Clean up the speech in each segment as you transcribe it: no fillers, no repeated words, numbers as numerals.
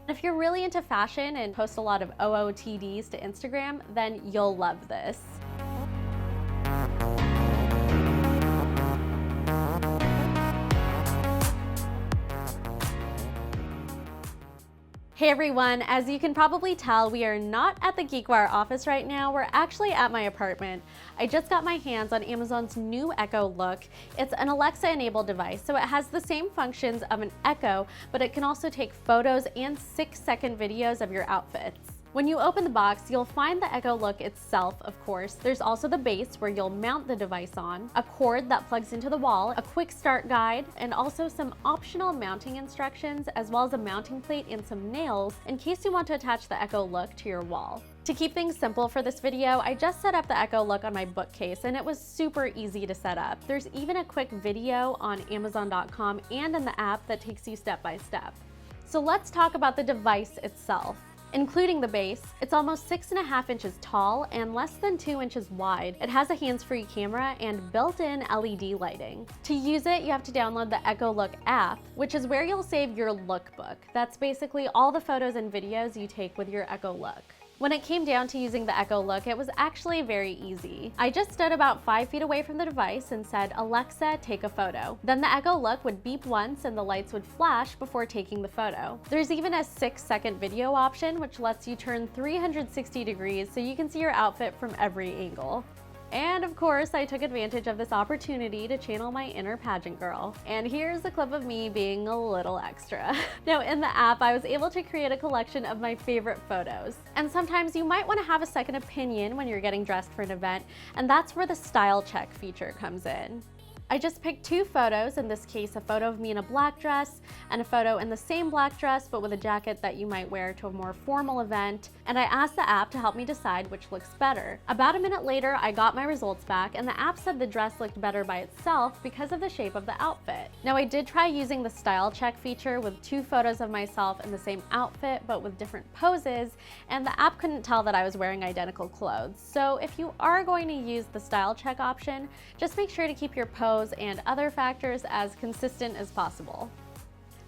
If you're really into fashion and post a lot of OOTDs to Instagram, then you'll love this. Hey everyone, as you can probably tell, we are not at the GeekWire office right now. We're actually at my apartment. I just got my hands on Amazon's new Echo Look. It's an Alexa-enabled device, so it has the same functions of an Echo, but it can also take photos and 6-second videos of your outfits. When you open the box, you'll find the Echo Look itself, of course. There's also the base where you'll mount the device on, a cord that plugs into the wall, a quick start guide, and also some optional mounting instructions, as well as a mounting plate and some nails in case you want to attach the Echo Look to your wall. To keep things simple for this video, I just set up the Echo Look on my bookcase and it was super easy to set up. There's even a quick video on Amazon.com and in the app that takes you step by step. So let's talk about the device itself. Including the base, it's almost 6.5 inches tall and less than 2 inches wide. It has a hands-free camera and built-in LED lighting. To use it, you have to download the Echo Look app, which is where you'll save your lookbook. That's basically all the photos and videos you take with your Echo Look. When it came down to using the Echo Look, it was actually very easy. I just stood about 5 feet away from the device and said, "Alexa, take a photo." Then the Echo Look would beep once and the lights would flash before taking the photo. There's even a 6-second video option, which lets you turn 360 degrees so you can see your outfit from every angle. And of course, I took advantage of this opportunity to channel my inner pageant girl. And here's a clip of me being a little extra. Now, in the app, I was able to create a collection of my favorite photos. And sometimes you might want to have a second opinion when you're getting dressed for an event, and that's where the style check feature comes in. I just picked 2 photos, in this case a photo of me in a black dress and a photo in the same black dress but with a jacket that you might wear to a more formal event, and I asked the app to help me decide which looks better. About a minute later, I got my results back and the app said the dress looked better by itself because of the shape of the outfit. Now, I did try using the style check feature with 2 photos of myself in the same outfit but with different poses, and the app couldn't tell that I was wearing identical clothes. So if you are going to use the style check option, just make sure to keep your pose and other factors as consistent as possible.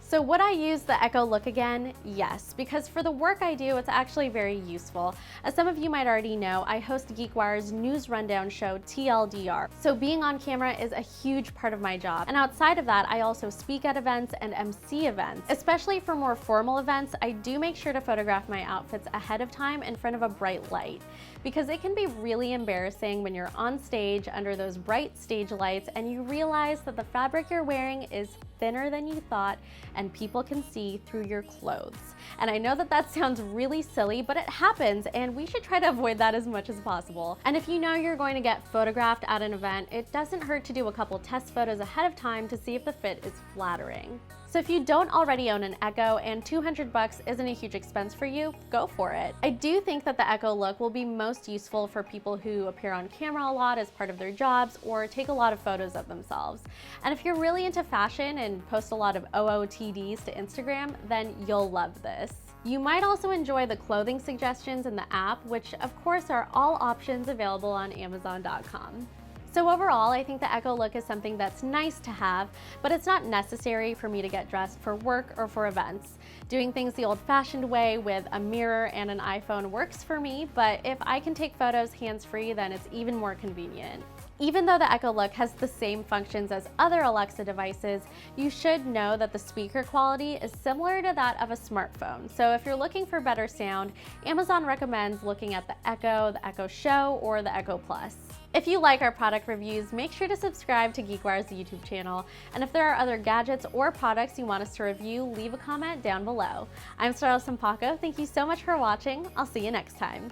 So would I use the Echo Look again? Yes, because for the work I do, it's actually very useful. As some of you might already know, I host GeekWire's news rundown show, TLDR. So being on camera is a huge part of my job. And outside of that, I also speak at events and MC events. Especially for more formal events, I do make sure to photograph my outfits ahead of time in front of a bright light, because it can be really embarrassing when you're on stage under those bright stage lights and you realize that the fabric you're wearing is thinner than you thought and people can see through your clothes. And I know that that sounds really silly, but it happens and we should try to avoid that as much as possible. And if you know you're going to get photographed at an event, it doesn't hurt to do a couple test photos ahead of time to see if the fit is flattering. So if you don't already own an Echo and $200 isn't a huge expense for you, go for it. I do think that the Echo Look will be most useful for people who appear on camera a lot as part of their jobs or take a lot of photos of themselves. And if you're really into fashion and post a lot of OOTDs to Instagram, then you'll love this. You might also enjoy the clothing suggestions in the app, which of course are all options available on Amazon.com. So overall, I think the Echo Look is something that's nice to have, but it's not necessary for me to get dressed for work or for events. Doing things the old-fashioned way with a mirror and an iPhone works for me, but if I can take photos hands-free, then it's even more convenient. Even though the Echo Look has the same functions as other Alexa devices, you should know that the speaker quality is similar to that of a smartphone. So if you're looking for better sound, Amazon recommends looking at the Echo Show, or the Echo Plus. If you like our product reviews, make sure to subscribe to GeekWire's YouTube channel. And if there are other gadgets or products you want us to review, leave a comment down below. I'm Starla Sampaco. Thank you so much for watching. I'll see you next time.